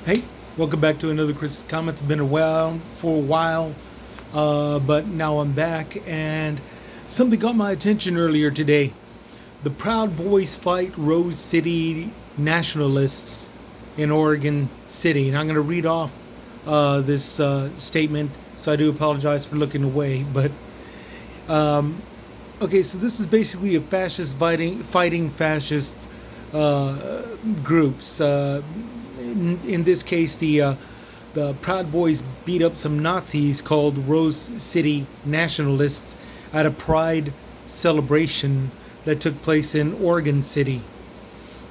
Hey, welcome back to another Crips Comments. Been around for a while, but now I'm back, and something got my attention earlier today. The Proud Boys fight Rose City nationalists in Oregon City, and I'm going to read off this statement. So I do apologize for looking away, but okay. So this is basically a fascist fighting fascist uh, groups. In this case, the Proud Boys beat up some Nazis called Rose City Nationalists at a Pride celebration that took place in Oregon City.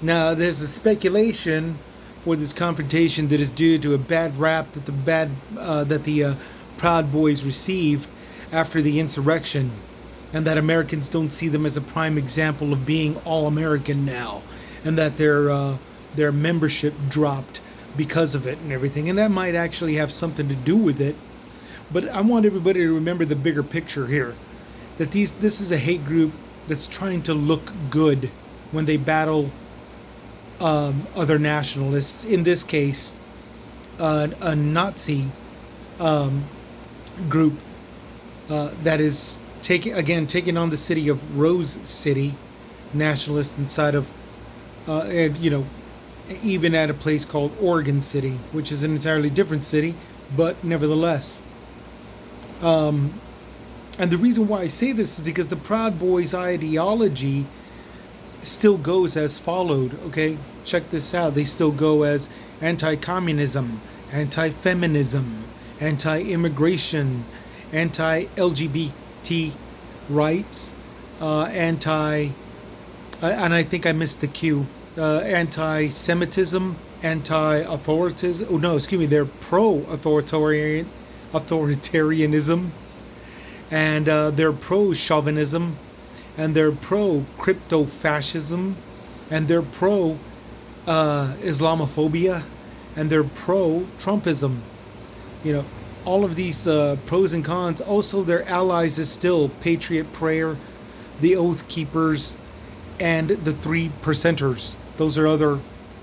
Now, there's a speculation for this confrontation that is due to a bad rap that the Proud Boys received after the insurrection, and that Americans don't see them as a prime example of being all American now, and that their membership dropped because of it and everything, and that might actually have something to do with it. But I want everybody to remember the bigger picture here, that this is a hate group that's trying to look good when they battle other nationalists. In this case, a Nazi um, group that is taking on the city of Rose City, nationalists inside of and even at a place called Oregon City, which is an entirely different city, but nevertheless. And the reason why I say this is because the Proud Boys ideology still goes as followed. Okay, check this out. They still go as anti-communism, anti-feminism, anti-immigration, anti-LGBT rights, anti, and I think I missed the Q. Anti-Semitism, anti-authoritarianism. Oh no, excuse me. They're authoritarianism, and they're pro-chauvinism, and they're pro-crypto-fascism, and they're pro-Islamophobia, and they're pro-Trumpism. You know, all of these pros and cons. Also, their allies is still Patriot Prayer, the Oath Keepers, and the Three Percenters. Those are other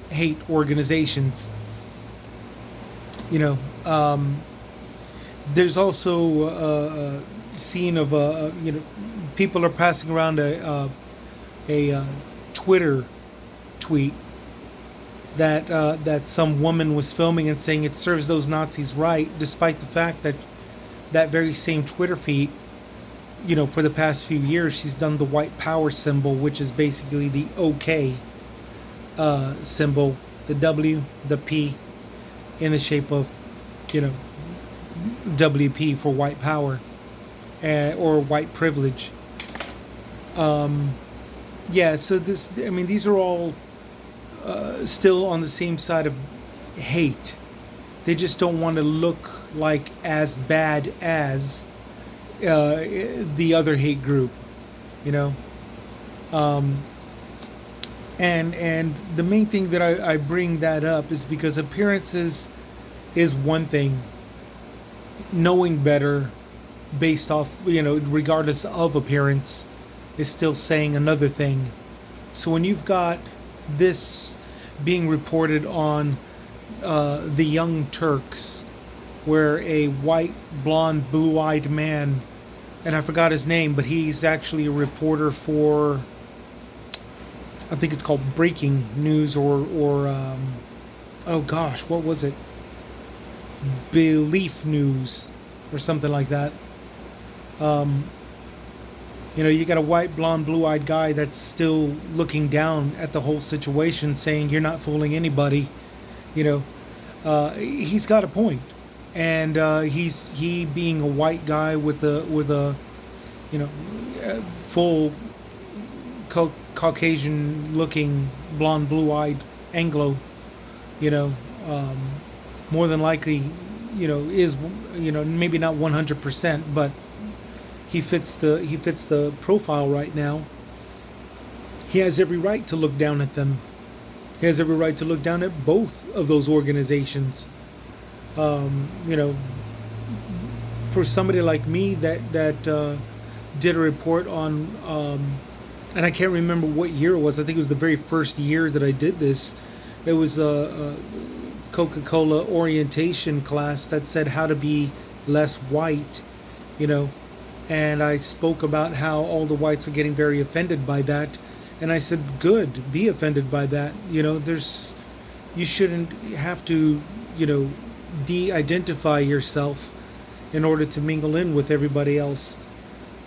hate organizations. You know, there's also a scene of people are passing around a Twitter tweet that some woman was filming and saying it serves those Nazis right, despite the fact that that very same Twitter feed, for the past few years, she's done the white power symbol, which is basically the OK symbol, the W, the P, in the shape of, WP for white power, or white privilege. Yeah, so these are all still on the same side of hate. They just don't want to look like as bad as the other hate group, you know. Um, and the main thing that I bring that up is because appearances is one thing. Knowing better, based off, regardless of appearance, is still saying another thing. So when you've got this being reported on the Young Turks, where a white, blonde, blue-eyed man, and I forgot his name, but he's actually a reporter for, I think it's called Breaking News, or oh gosh, what was it? Belief News, or something like that. Um, you got a white, blonde, blue-eyed guy that's still looking down at the whole situation, saying you're not fooling anybody. He's got a point, and he being a white guy with a full Caucasian-looking, blonde, blue-eyed Anglo, you know, um, more than likely, is maybe not 100%, but he fits the profile right now. He has every right to look down at them. He has every right to look down at both of those organizations. Um, you know, for somebody like me that did a report on, and I can't remember what year it was. I think it was the very first year that I did this. It was Coca-Cola orientation class that said how to be less white, you know, and I spoke about how all the whites were getting very offended by that, and I said, good, be offended by that. You know, you shouldn't have to, you know, de-identify yourself in order to mingle in with everybody else,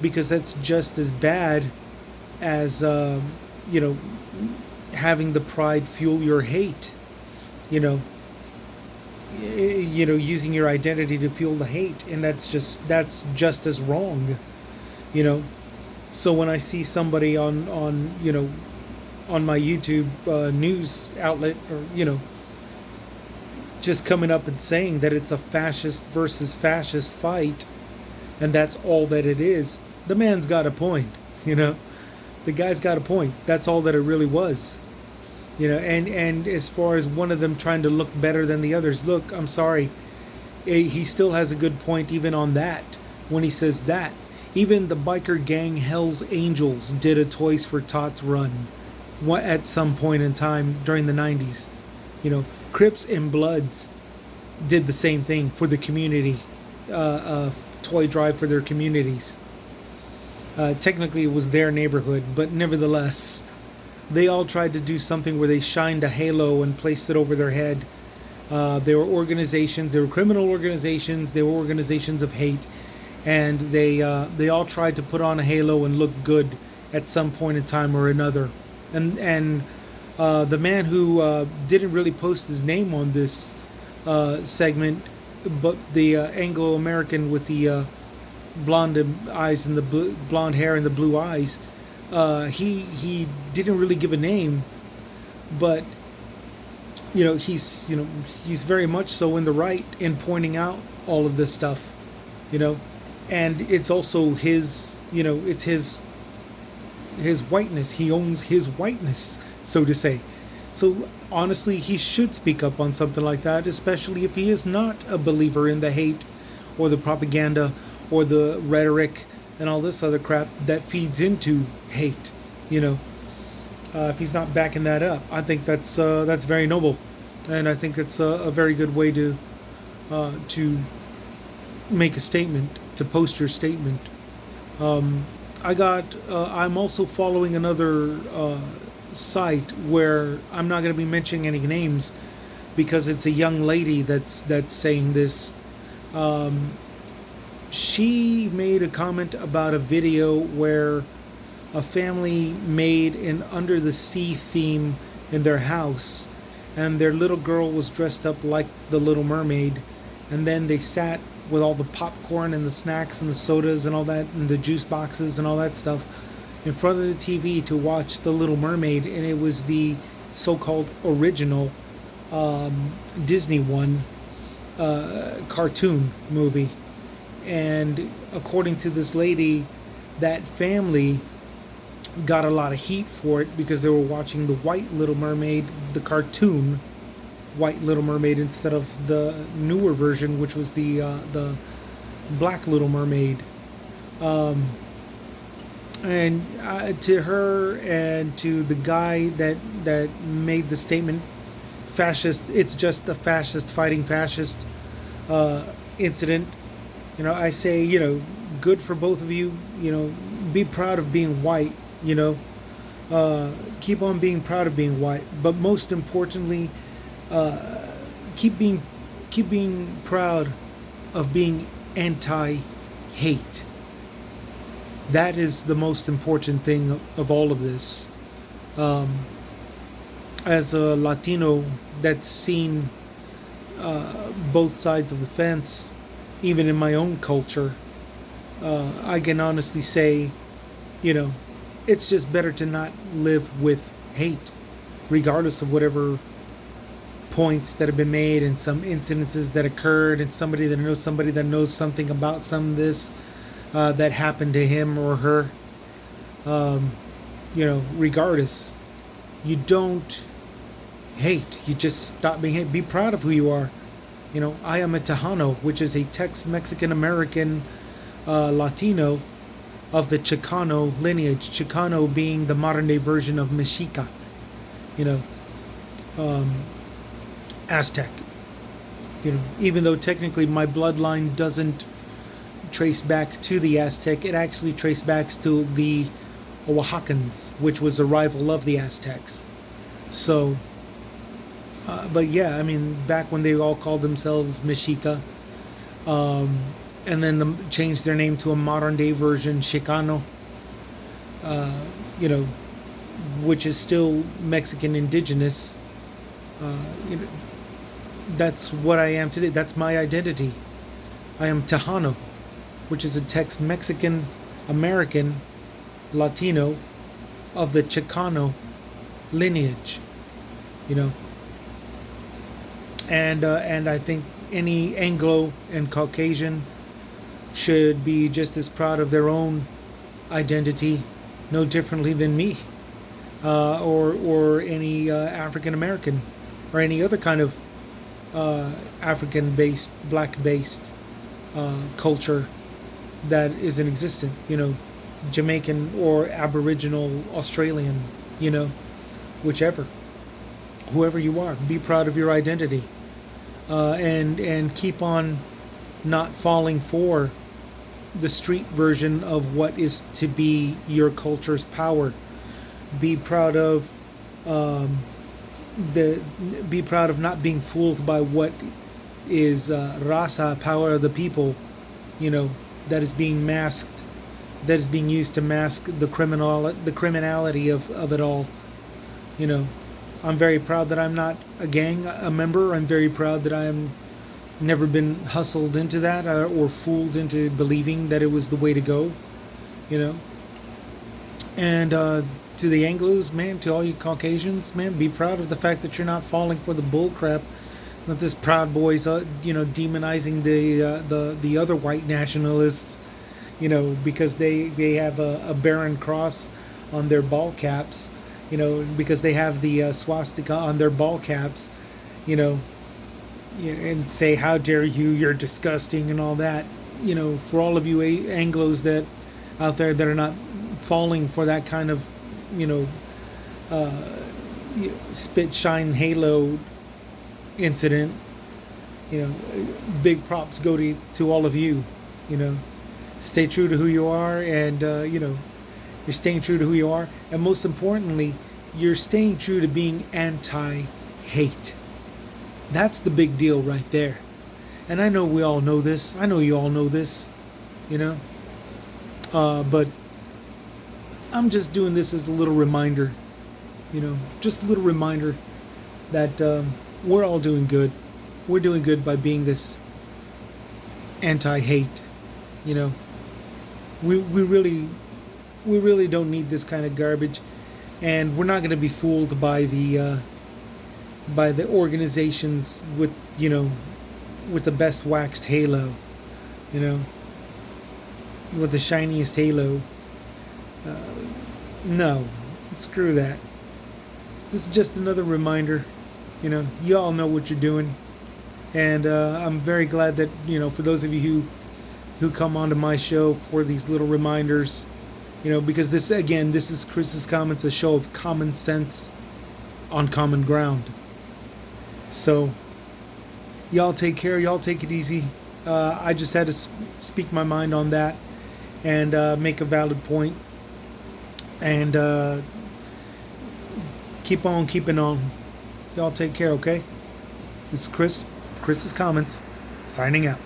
because that's just as bad as, you know, having the pride fuel your hate. You know, using your identity to fuel the hate, and that's just as wrong. You know, so when I see somebody on you know, on my YouTube news outlet, or you know, just coming up and saying that it's a fascist versus fascist fight, and that's all that it is, the man's got a point. You know, the guy's got a point. That's all that it really was. You know, and as far as one of them trying to look better than the others, look, I'm sorry, he still has a good point even on that, when he says that even the biker gang Hell's Angels did a Toys for Tots run at some point in time during the 90s. You know, Crips and Bloods did the same thing for the community, toy drive for their communities. Technically it was their neighborhood, but nevertheless, they all tried to do something where they shined a halo and placed it over their head. They were organizations, they were criminal organizations, they were organizations of hate, and they all tried to put on a halo and look good at some point in time or another. And the man who didn't really post his name on this segment, but the Anglo-American with the blonde eyes and the blonde hair and the blue eyes, he didn't really give a name, but you know, he's very much so in the right in pointing out all of this stuff, you know, and it's also his, you know, it's his whiteness. He owns his whiteness, so to say. So honestly, he should speak up on something like that, especially if he is not a believer in the hate or the propaganda or the rhetoric and all this other crap that feeds into hate. You know, if he's not backing that up, I think that's very noble, and I think it's a very good way to make a statement, to post your statement. I'm also following another site where I'm not going to be mentioning any names because it's a young lady that's saying this. She made a comment about a video where a family made an under the sea theme in their house, and their little girl was dressed up like the Little Mermaid, and then they sat with all the popcorn and the snacks and the sodas and all that and the juice boxes and all that stuff in front of the TV to watch the Little Mermaid, and it was the so-called original Disney one cartoon movie. And according to this lady, that family got a lot of heat for it because they were watching the White Little Mermaid, the cartoon White Little Mermaid, instead of the newer version, which was the Black Little Mermaid. And to her and to the guy that made the statement, fascist, it's just a fascist fighting fascist incident. You know, I say, you know, good for both of you. You know, be proud of being white. You know, keep on being proud of being white. But most importantly, keep being proud of being anti-hate. That is the most important thing of all of this. As a Latino that's seen both sides of the fence, even in my own culture, I can honestly say, you know, it's just better to not live with hate, regardless of whatever points that have been made and some incidences that occurred, and somebody that knows something about some of this that happened to him or her. You know, regardless, you don't hate. You just stop being hate. Be proud of who you are. You know, I am a Tejano, which is a Tex-Mexican American Latino of the Chicano lineage. Chicano being the modern day version of Mexica. You know, Aztec. Even though technically my bloodline doesn't trace back to the Aztec, it actually traced back to the Oaxacans, which was a rival of the Aztecs. So, but yeah, I mean, back when they all called themselves Mexica, um, and then changed their name to a modern day version, Chicano, uh, you know, which is still Mexican indigenous. Uh, you know, that's what I am today. That's my identity. I am Tejano, which is a Tex Mexican American Latino of the Chicano lineage, you know. And I think any Anglo and Caucasian should be just as proud of their own identity, no differently than me, or any African American, or any other kind of African-based, black-based culture that is in existence. Jamaican or Aboriginal, Australian, whichever, whoever you are, be proud of your identity, and keep on not falling for the street version of what is to be your culture's power. Be proud of be proud of not being fooled by what is Raza, power of the people, that is being masked, that is being used to mask the criminality of it all. I'm very proud that I'm not a member. I'm very proud that I am never been hustled into that, or fooled into believing that it was the way to go. And to the Anglos, man, to all you Caucasians, man, be proud of the fact that you're not falling for the bull crap that this Proud Boys, demonizing the other white nationalists, because they have a barren cross on their ball caps, because they have the swastika on their ball caps, and say, how dare you, you're disgusting, and all that. For all of you Anglos that out there that are not falling for that kind of, uh, spit shine halo incident, big props go to all of you. Stay true to who you are, and you're staying true to who you are, and most importantly, you're staying true to being anti-hate. That's the big deal right there. And I know we all know this. I know you all know this, but I'm just doing this as a little reminder, just a little reminder that we're all doing good. We're doing good by being this anti-hate. We really don't need this kind of garbage, and we're not going to be fooled by the organizations with the best waxed halo, with the shiniest halo. No, screw that. This is just another reminder. You all know what you're doing, and I'm very glad that for those of you who come onto my show for these little reminders, because this is Chris's Comments, a show of common sense on common ground. So y'all take care, y'all take it easy. I just had to speak my mind on that, and make a valid point, and keep on keeping on. Y'all take care, okay? This is Chris's Comments, signing out.